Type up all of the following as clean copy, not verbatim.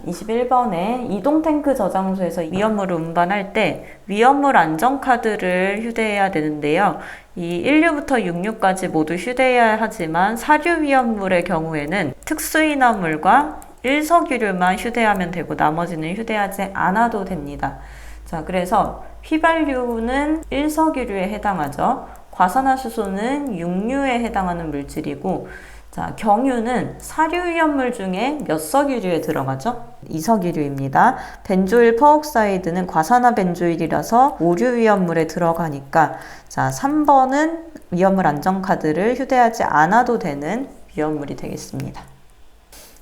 21번에 이동탱크 저장소에서 위험물을 운반할 때 위험물 안전카드를 휴대해야 되는데요. 이 1류부터 6류까지 모두 휴대해야 하지만 사류 위험물의 경우에는 특수인화물과 일석유류만 휴대하면 되고 나머지는 휴대하지 않아도 됩니다. 자, 그래서 휘발유는 일석유류에 해당하죠. 과산화수소는 6류에 해당하는 물질이고, 자, 경유는 사류 위험물 중에 몇 석유류에 들어가죠? 2석유류입니다. 벤조일 퍼옥사이드는 과산화 벤조일이라서 5류 위험물에 들어가니까, 자, 3번은 위험물 안전카드를 휴대하지 않아도 되는 위험물이 되겠습니다.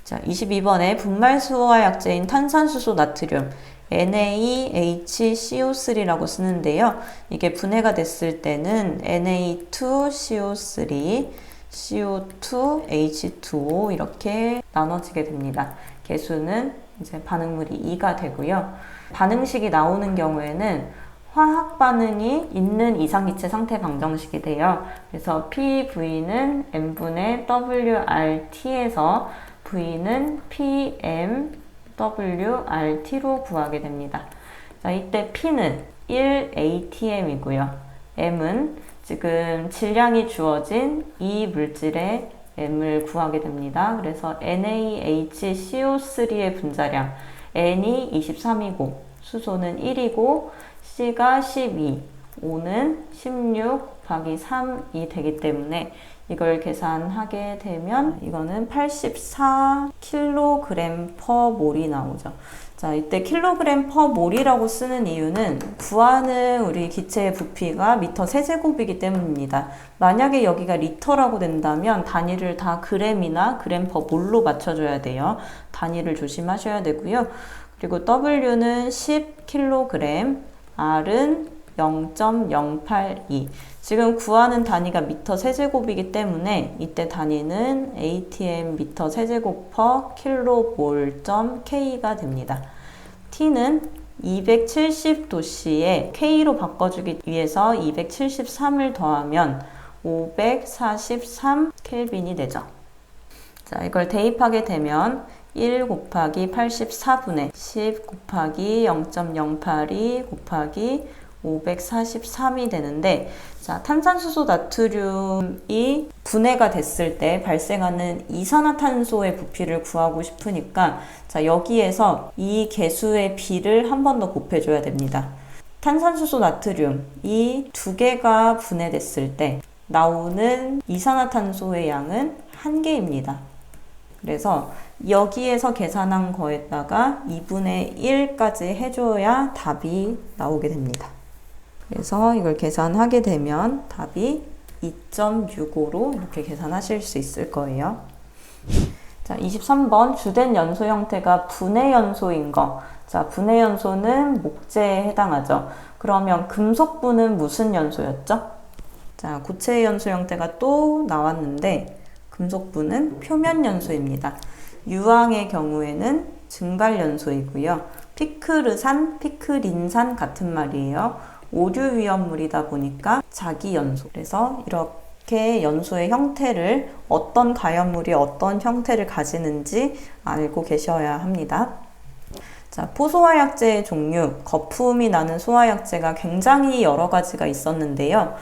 자, 22번에 분말수화약제인 탄산수소 나트륨 NaHCO3라고 쓰는데요. 이게 분해가 됐을 때는 Na2CO3, CO2, H2O 이렇게 나눠지게 됩니다. 개수는 이제 반응물이 2가 되고요. 반응식이 나오는 경우에는 화학 반응이 있는 이상기체 상태 방정식이 돼요. 그래서 PV는 N분의 WRT에서 V는 PMWRT로 구하게 됩니다. 자, 이때 P는 1atm이고요. M은 지금 질량이 주어진 이 물질의 M을 구하게 됩니다. 그래서 NaHCO3의 분자량 N이 23이고 수소는 1이고 C가 12, O는 16 곱하기 3이 되기 때문에 이걸 계산하게 되면 이거는 84kg/몰이 나오죠. 자, 이때 kg/몰이라고 쓰는 이유는 구하는 우리 기체의 부피가 미터 세제곱이기 때문입니다. 만약에 여기가 리터라고 된다면 단위를 다 g이나 g/몰로 맞춰줘야 돼요. 단위를 조심하셔야 되고요. 그리고 W는 10kg, R은 0.082. 지금 구하는 단위가 미터 세제곱이기 때문에 이때 단위는 atm 미터 세제곱 per 킬로몰.k가 됩니다. T는 270도씨에 K로 바꿔주기 위해서 273을 더하면 543 켈빈이 되죠. 자, 이걸 대입하게 되면 1 곱하기 84분의 10 곱하기 0.082 곱하기 543이 되는데, 자, 탄산수소 나트륨이 분해가 됐을 때 발생하는 이산화탄소의 부피를 구하고 싶으니까, 자, 여기에서 이 개수의 비를 한 번 더 곱해줘야 됩니다. 탄산수소 나트륨 이 두 개가 분해됐을 때 나오는 이산화탄소의 양은 1개입니다. 그래서 여기에서 계산한 거에다가 2분의 1까지 해줘야 답이 나오게 됩니다. 그래서 이걸 계산하게 되면 답이 2.65로 이렇게 계산하실 수 있을 거예요. 자, 23번 주된 연소 형태가 분해 연소인 거. 자, 분해 연소는 목재에 해당하죠. 그러면 금속분은 무슨 연소였죠? 자, 고체 연소 형태가 또 나왔는데 금속분은 표면 연소입니다. 유황의 경우에는 증발 연소이고요. 피크르산, 피크린산 같은 말이에요. 오류 위험물이다 보니까 자기 연소. 그래서 이렇게 연소의 형태를 어떤 가연물이 어떤 형태를 가지는지 알고 계셔야 합니다. 자, 포소화약제의 종류, 거품이 나는 소화약제가 굉장히 여러 가지가 있었는데요.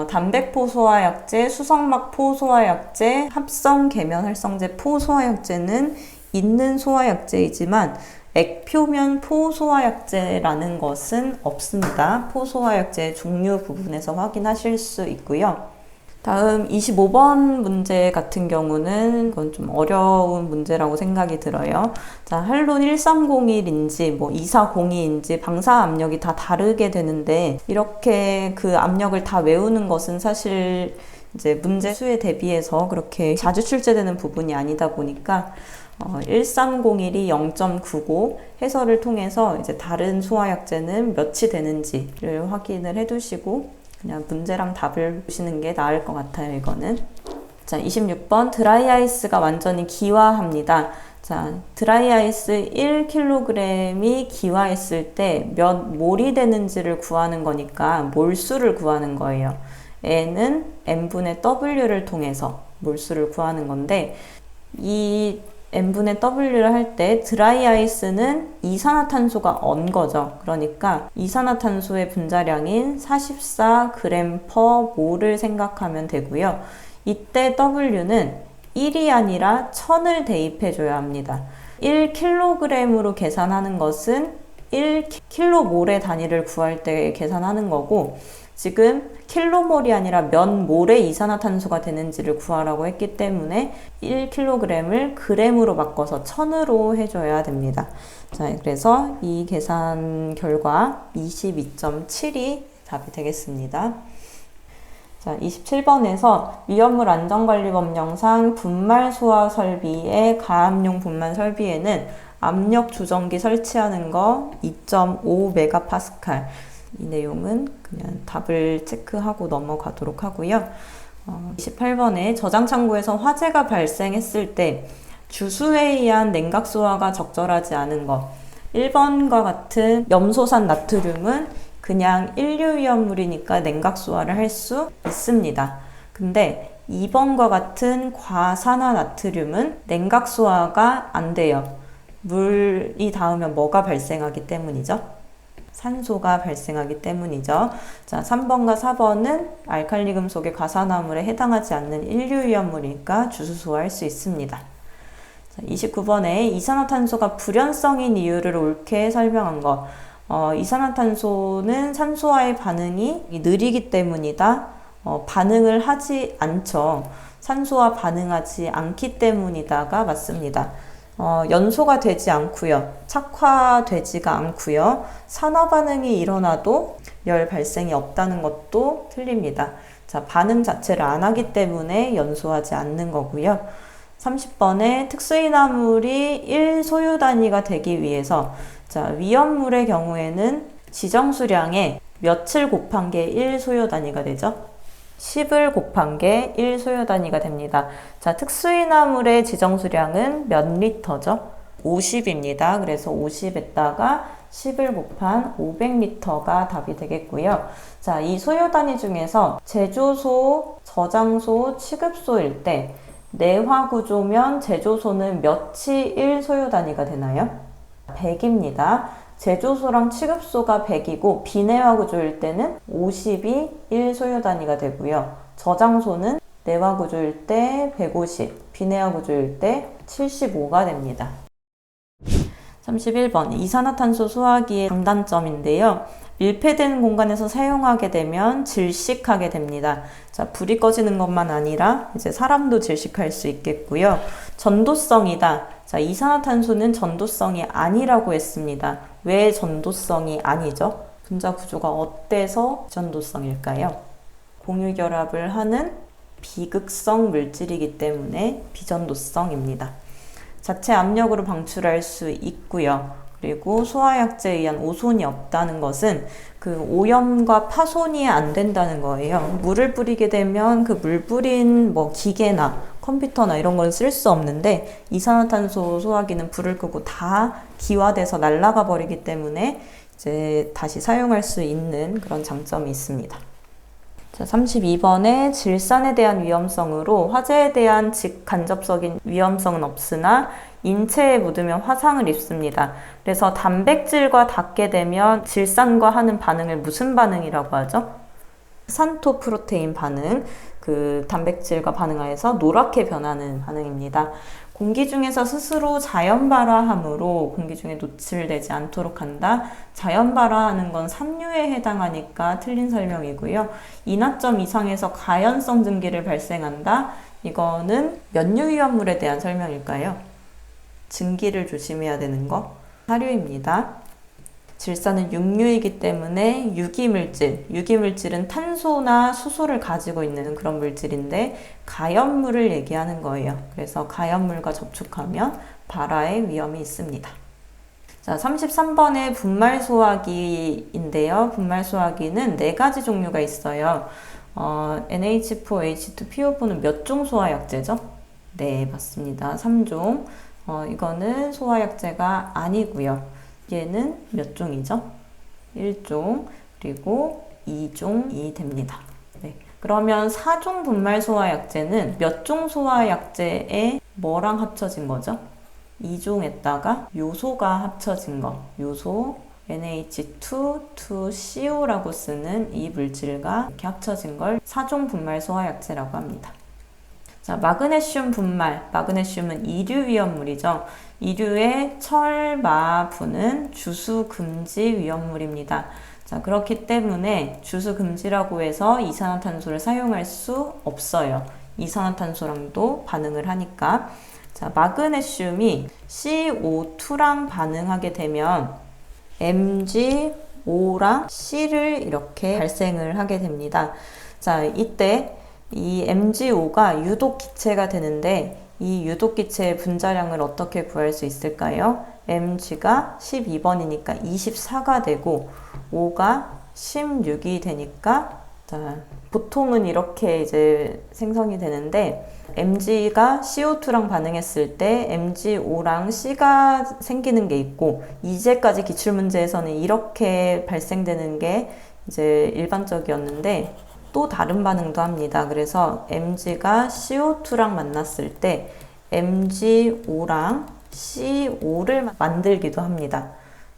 단백포소화약제, 수성막 포소화약제, 합성 계면활성제 포소화약제는 있는 소화약제이지만 액표면 포소화약제라는 것은 없습니다. 포소화약제 종류 부분에서 확인하실 수 있고요. 다음 25번 문제 같은 경우는 이건 좀 어려운 문제라고 생각이 들어요. 자, 할론 1301인지 뭐 2402인지 방사 압력이 다 다르게 되는데 이렇게 그 압력을 다 외우는 것은 사실 이제 문제 수에 대비해서 그렇게 자주 출제되는 부분이 아니다 보니까 1301이 0.99 해설을 통해서 이제 다른 소화약제는 몇이 되는지를 확인을 해두시고 그냥 문제랑 답을 보시는 게 나을 것 같아요, 이거는. 자, 26번 드라이아이스가 완전히 기화합니다. 자, 드라이아이스 1kg이 기화했을 때 몇 몰이 되는지를 구하는 거니까 몰수를 구하는 거예요. N은 N분의 W를 통해서 몰수를 구하는 건데 이 n분의 w를 할 때 드라이 아이스는 이산화탄소가 언 거죠. 그러니까 이산화탄소의 분자량인 44g/몰을 생각하면 되고요. 이때 w는 1이 아니라 1000을 대입해줘야 합니다. 1kg으로 계산하는 것은 1kmol의 단위를 구할 때 계산하는 거고, 지금 킬로몰이 아니라 몇 몰의 이산화탄소가 되는지를 구하라고 했기 때문에 1kg을 g으로 바꿔서 1000으로 해줘야 됩니다. 자, 그래서 이 계산 결과 22.7이 답이 되겠습니다. 자, 27번에서 위험물 안전관리법령상 분말 소화 설비의 가압용 분말 설비에는 압력 조정기 설치하는 거 2.5MPa. 이 내용은 그냥 답을 체크하고 넘어가도록 하고요. 28번에 저장 창고에서 화재가 발생했을 때 주수에 의한 냉각 소화가 적절하지 않은 것. 1번과 같은 염소산 나트륨은 그냥 일류위험물이니까 냉각 소화를 할 수 있습니다. 근데 2번과 같은 과산화 나트륨은 냉각 소화가 안 돼요. 물이 닿으면 뭐가 발생하기 때문이죠? 산소가 발생하기 때문이죠. 자, 3번과 4번은 알칼리 금속의 과산화물에 해당하지 않는 일류위험물이니까 주수소화할 수 있습니다. 자, 29번에 이산화탄소가 불연성인 이유를 옳게 설명한 것. 이산화탄소는 산소와의 반응이 느리기 때문이다. 반응을 하지 않죠. 산소와 반응하지 않기 때문이다가 맞습니다. 연소가 되지 않고요. 착화되지가 않고요. 산화 반응이 일어나도 열 발생이 없다는 것도 틀립니다. 자, 반응 자체를 안 하기 때문에 연소하지 않는 거고요. 30번에 특수인화물이 1 소유 단위가 되기 위해서, 자, 위험물의 경우에는 지정수량에 몇을 곱한 게 1 소유 단위가 되죠? 10을 곱한 게 1 소요 단위가 됩니다. 자, 특수인화물의 지정수량은 몇 리터죠? 50입니다. 그래서 50에다가 10을 곱한 500리터가 답이 되겠고요. 자, 이 소요 단위 중에서 제조소, 저장소, 취급소일 때 내화구조면 제조소는 몇이 1 소요 단위가 되나요? 100입니다. 제조소랑 취급소가 100이고 비내화 구조일 때는 50이 1 소요 단위가 되고요. 저장소는 내화 구조일 때 150, 비내화 구조일 때 75가 됩니다. 31번 이산화탄소 소화기의 장단점인데요. 밀폐된 공간에서 사용하게 되면 질식하게 됩니다. 자, 불이 꺼지는 것만 아니라 이제 사람도 질식할 수 있겠고요. 전도성이다. 자, 이산화탄소는 전도성이 아니라고 했습니다. 왜 전도성이 아니죠? 분자 구조가 어때서 전도성일까요? 공유결합을 하는 비극성 물질이기 때문에 비전도성입니다. 자체 압력으로 방출할 수 있고요. 그리고 소화약제에 의한 오손이 없다는 것은 그 오염과 파손이 안 된다는 거예요. 물을 뿌리게 되면 그 물 뿌린 뭐 기계나 컴퓨터나 이런 건 쓸 수 없는데 이산화탄소 소화기는 불을 끄고 다 기화돼서 날아가 버리기 때문에 이제 다시 사용할 수 있는 그런 장점이 있습니다. 자, 32번에 질산에 대한 위험성으로 화재에 대한 직간접적인 위험성은 없으나 인체에 묻으면 화상을 입습니다. 그래서 단백질과 닿게 되면 질산과 하는 반응을 무슨 반응이라고 하죠? 산토 프로테인 반응, 그 단백질과 반응하여서 노랗게 변하는 반응입니다. 공기 중에서 스스로 자연 발화함으로 공기 중에 노출되지 않도록 한다. 자연 발화하는 건 삼류에 해당하니까 틀린 설명이고요. 인화점 이상에서 가연성 증기를 발생한다. 이거는 몇 유위험물에 대한 설명일까요? 증기를 조심해야 되는 거. 사료입니다. 질산은 육류이기 때문에 유기물질은 탄소나 수소를 가지고 있는 그런 물질인데 가연물을 얘기하는 거예요. 그래서 가연물과 접촉하면 발화의 위험이 있습니다. 자, 33번의 분말 소화기인데요. 분말 소화기는 4가지 종류가 있어요. NH4H2PO4는 몇 종 소화약제죠? 네, 맞습니다. 3종. 이거는 소화약제가 아니고요. 얘는 몇 종이죠? 1종, 그리고 2종이 됩니다. 네. 그러면 4종 분말 소화약제는 몇 종 소화약제에 뭐랑 합쳐진 거죠? 이종에다가 요소가 합쳐진 거, 요소 NH2 to CO라고 쓰는 이 물질과 이렇게 합쳐진 걸 사종 분말 소화약제라고 합니다. 자, 마그네슘 분말, 마그네슘은 이류 위험물이죠. 이류의 철, 마, 분은 주수 금지 위험물입니다. 자, 그렇기 때문에 주수 금지라고 해서 이산화탄소를 사용할 수 없어요. 이산화탄소랑도 반응을 하니까. 자, 마그네슘이 CO2랑 반응하게 되면 MgO랑 C를 이렇게 발생을 하게 됩니다. 자, 이때 이 MgO가 유독 기체가 되는데 이 유독 기체의 분자량을 어떻게 구할 수 있을까요? Mg가 12번이니까 24가 되고 O가 16이 되니까 자, 보통은 이렇게 이제 생성이 되는데 Mg가 CO2랑 반응했을 때 MgO랑 C가 생기는 게 있고 이제까지 기출문제에서는 이렇게 발생되는 게 이제 일반적이었는데 또 다른 반응도 합니다. 그래서 Mg가 CO2랑 만났을 때 MgO랑 CO를 만들기도 합니다.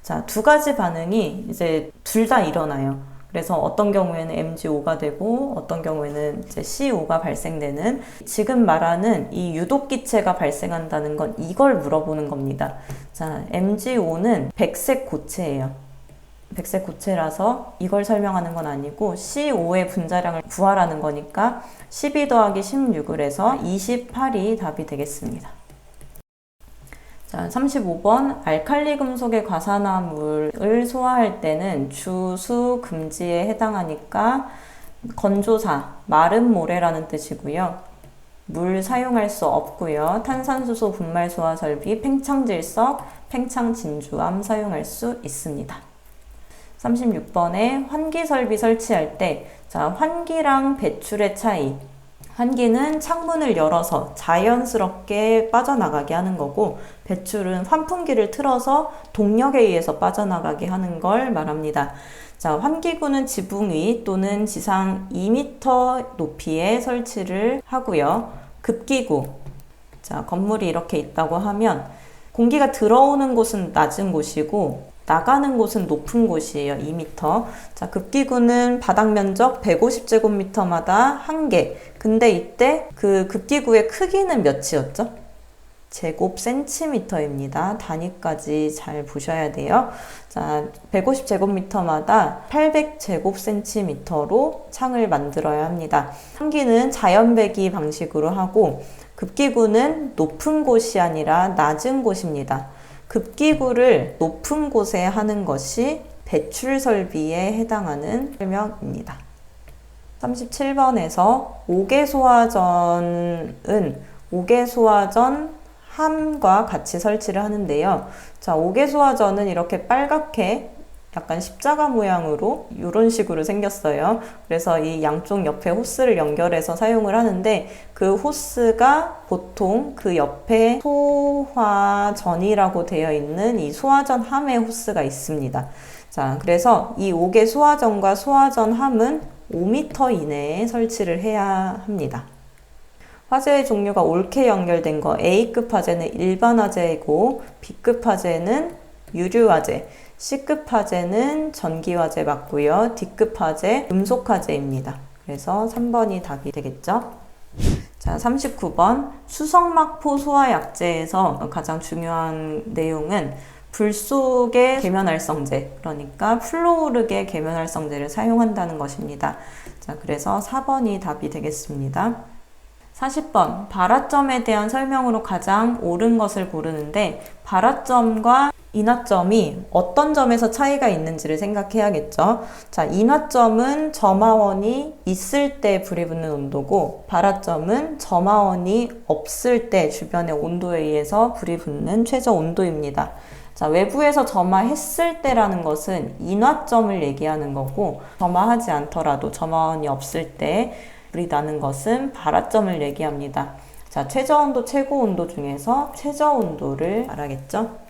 자, 두 가지 반응이 이제 둘 다 일어나요. 그래서 어떤 경우에는 MgO가 되고 어떤 경우에는 이제 CO가 발생되는 지금 말하는 이 유독기체가 발생한다는 건 이걸 물어보는 겁니다. 자, MgO는 백색 고체예요. 백색 고체라서 이걸 설명하는 건 아니고 CO의 분자량을 구하라는 거니까 12 더하기 16을 해서 28이 답이 되겠습니다. 자, 35번 알칼리 금속의 과산화물을 소화할 때는 주수 금지에 해당하니까 건조사, 마른 모래라는 뜻이고요. 물 사용할 수 없고요. 탄산수소 분말 소화 설비, 팽창질석, 팽창진주암 사용할 수 있습니다. 36번에 환기 설비 설치할 때 자, 환기랑 배출의 차이. 환기는 창문을 열어서 자연스럽게 빠져나가게 하는 거고 배출은 환풍기를 틀어서 동력에 의해서 빠져나가게 하는 걸 말합니다. 자, 환기구는 지붕 위 또는 지상 2m 높이에 설치를 하고요. 급기구. 자, 건물이 이렇게 있다고 하면 공기가 들어오는 곳은 낮은 곳이고 나가는 곳은 높은 곳이에요. 2m. 자, 급기구는 바닥 면적 150제곱미터마다 1개. 근데 이때 그 급기구의 크기는 몇이었죠? 제곱센티미터입니다. 단위까지 잘 보셔야 돼요. 자, 150제곱미터마다 800제곱센티미터로 창을 만들어야 합니다. 환기는 자연배기 방식으로 하고 급기구는 높은 곳이 아니라 낮은 곳입니다. 급기구를 높은 곳에 하는 것이 배출 설비에 해당하는 설명입니다. 37번에서 5개 소화전은 5개 소화전 함과 같이 설치를 하는데요. 자, 5개 소화전은 이렇게 빨갛게 약간 십자가 모양으로 이런 식으로 생겼어요. 그래서 이 양쪽 옆에 호스를 연결해서 사용을 하는데 그 호스가 보통 그 옆에 소화전이라고 되어 있는 이 소화전 함의 호스가 있습니다. 자, 그래서 이 5개 소화전과 소화전 함은 5m 이내에 설치를 해야 합니다. 화재의 종류가 옳게 연결된 거 A급 화재는 일반 화재이고 B급 화재는 유류 화재, C급 화재는 전기 화재 맞고요. D급 화재 금속 화재입니다. 그래서 3번이 답이 되겠죠. 자, 39번 수성막포 소화약제에서 가장 중요한 내용은 불 속의 계면활성제, 그러니까 플로우르게 계면활성제를 사용한다는 것입니다. 자, 그래서 4번이 답이 되겠습니다. 40번 발화점에 대한 설명으로 가장 옳은 것을 고르는데 발화점과 인화점이 어떤 점에서 차이가 있는지를 생각해야겠죠. 자, 인화점은 점화원이 있을 때 불이 붙는 온도고 발화점은 점화원이 없을 때 주변의 온도에 의해서 불이 붙는 최저 온도입니다. 자, 외부에서 점화했을 때라는 것은 인화점을 얘기하는 거고 점화하지 않더라도 점화원이 없을 때 불이 나는 것은 발화점을 얘기합니다. 자, 최저 온도, 최고 온도 중에서 최저 온도를 말하겠죠.